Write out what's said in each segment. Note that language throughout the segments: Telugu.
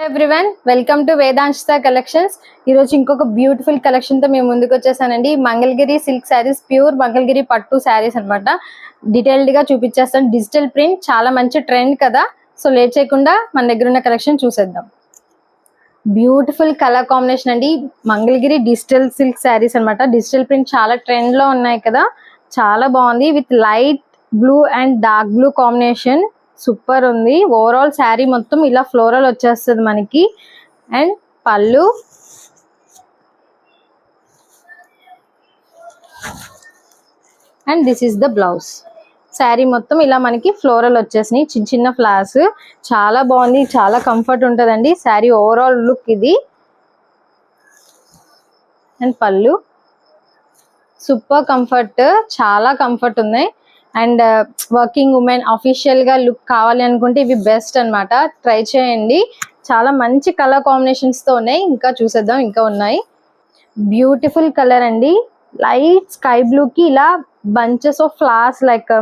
Everyone welcome to Vedanshita collections. ఈరోజు ఇంకొక బ్యూటిఫుల్ కలెక్షన్ తో మేము ముందుకు వచ్చేసానండి. మంగళగిరి సిల్క్ శారీస్, ప్యూర్ మంగళగిరి పట్టు శారీస్ అనమాట. డీటెయిల్డ్ గా చూపించేస్తాను. డిజిటల్ ప్రింట్ చాలా మంచి ట్రెండ్ కదా, సో లేట్ చేయకుండా మన దగ్గర ఉన్న కలెక్షన్ చూసేద్దాం. బ్యూటిఫుల్ కలర్ కాంబినేషన్ అండి. మంగళగిరి డిజిటల్ సిల్క్ శారీస్ అనమాట. డిజిటల్ ప్రింట్ చాలా ట్రెండ్ లో ఉన్నాయి కదా, చాలా బాగుంది. With light blue and dark blue combination super ఉంది. ఓవరాల్ శారీ మొత్తం ఇలా ఫ్లోరల్ వచ్చేస్తుంది మనకి. అండ్ పళ్ళు, and this is the blouse. Sari మొత్తం ఇలా మనకి ఫ్లోరల్ వచ్చేసినాయి, చిన్న చిన్న ఫ్లవర్స్. చాలా బాగుంది, చాలా కంఫర్ట్ ఉంటుందండి శారీ ఓవరాల్ లుక్ ఇది. అండ్ పళ్ళు సూపర్ కంఫర్ట్, చాలా కంఫర్ట్ ఉన్నాయి. అండ్ వర్కింగ్ ఉమెన్ అఫీషియల్ గా లుక్ కావాలి అనుకుంటే ఇవి బెస్ట్ అన్నమాట. ట్రై చేయండి. చాలా మంచి కలర్ కాంబినేషన్స్ తో ఉన్నాయి. ఇంకా చూసేద్దాం, ఇంకా ఉన్నాయి. బ్యూటిఫుల్ కలర్ అండి. లైట్ స్కై బ్లూ కి ఇలా bunches of flowers, like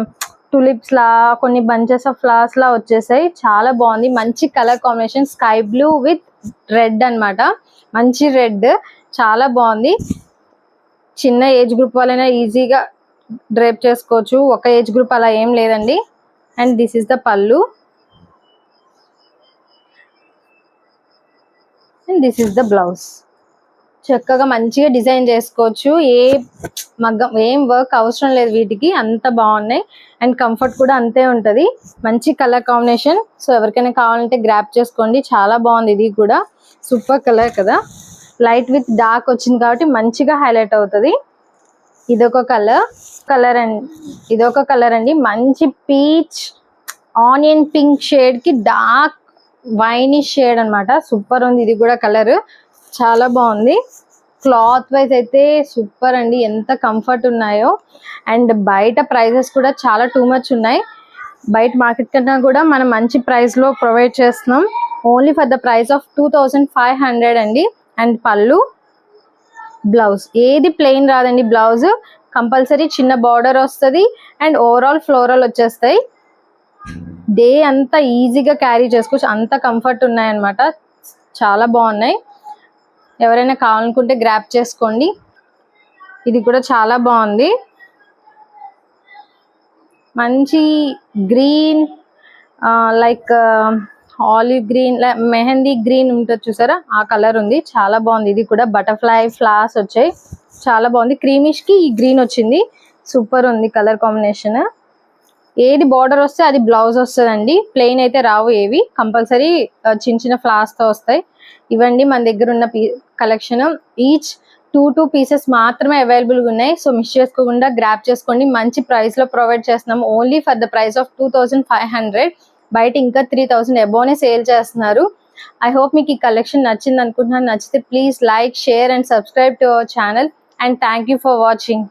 tulips లా కొన్ని బంచెస్ ఆఫ్ ఫ్లవర్స్ లా వచ్చేసాయి. చాలా బాగుంది. మంచి colour combination, sky blue with red అన్నమాట. మంచి రెడ్, చాలా బాగుంది. చిన్న ఏజ్ గ్రూప్ వాళ్ళైనా ఈజీగా డ్రైప్ చేసుకోవచ్చు, ఒక ఏజ్ గ్రూప్ అలా ఏం లేదండి. అండ్ దిస్ ఇస్ ద పళ్ళు, and this is the blouse. చక్కగా మంచిగా డిజైన్ చేసుకోవచ్చు. మగ్గం ఏం వర్క్ అవసరం లేదు వీటికి, అంత బాగున్నాయి. అండ్ కంఫర్ట్ కూడా అంతే ఉంటది. మంచి కలర్ కాంబినేషన్. సో ఎవరికైనా కావాలంటే గ్రాప్ చేసుకోండి. చాలా బాగుంది. ఇది కూడా సూపర్ కలర్ కదా, లైట్ విత్ డార్క్ వచ్చింది కాబట్టి మంచిగా హైలైట్ అవుతుంది. ఇదొక కలర్ అండి. మంచి పీచ్ ఆనియన్ పింక్ షేడ్ కి డార్క్ వైనిష్ షేడ్ అన్నమాట. సూపర్ ఉంది ఇది కూడా కలర్, చాలా బాగుంది. క్లాత్ వైజ్ అయితే సూపర్ అండి, ఎంత కంఫర్ట్ ఉన్నాయో. అండ్ బయట ప్రైజెస్ కూడా చాలా టూ మచ్ ఉన్నాయి. బయట మార్కెట్ కన్నా కూడా మనం మంచి ప్రైస్ లో ప్రొవైడ్ చేస్తున్నాం. Only for the price of 2500 అండి. అండ్ పళ్ళు, బ్లౌజ్ ఏది ప్లెయిన్ రాదండి. బ్లౌజ్ కంపల్సరీ చిన్న బార్డర్ వస్తుంది. అండ్ ఓవరాల్ ఫ్లోరల్ వచ్చేస్తాయి. డే అంతా ఈజీగా క్యారీ చేసుకోవచ్చు, అంత కంఫర్ట్ ఉన్నాయన్నమాట. చాలా బాగున్నాయి. ఎవరైనా కావాలనుకుంటే గ్రాప్ చేసుకోండి. ఇది కూడా చాలా బాగుంది. మంచి green, like olive green, mehndi green ఉంటుంది చూసారా, ఆ కలర్ ఉంది. చాలా బాగుంది. ఇది కూడా బటర్ఫ్లై ఫ్లవర్స్ వచ్చాయి, చాలా బాగుంది. క్రీమిష్ కి ఈ గ్రీన్ వచ్చింది. సూపర్ ఉంది కలర్ కాంబినేషన్. ఏది బార్డర్ వస్తే అది బ్లౌజ్ వస్తుందండి. ప్లెయిన్ అయితే రావు ఏవి, కంపల్సరీ చిన్న చిన్న ఫ్లవర్స్ తో వస్తాయి. ఇవ్వండి మన దగ్గర ఉన్న కలెక్షన్. ఈచ్ 2 పీసెస్ మాత్రమే అవైలబుల్ గా ఉన్నాయి. సో మిస్ చేసుకోకుండా గ్రాప్ చేసుకోండి. మంచి ప్రైస్ లో ప్రొవైడ్ చేస్తున్నాం. Only for the price of 2500. బయట ఇంకా 3000 అబోనే సేల్ చేస్తున్నారు. ఐ హోప్ మీకు ఈ కలెక్షన్ నచ్చింది అనుకుంటున్నాను. నచ్చితే please like, share and subscribe to our channel. And thank you for watching.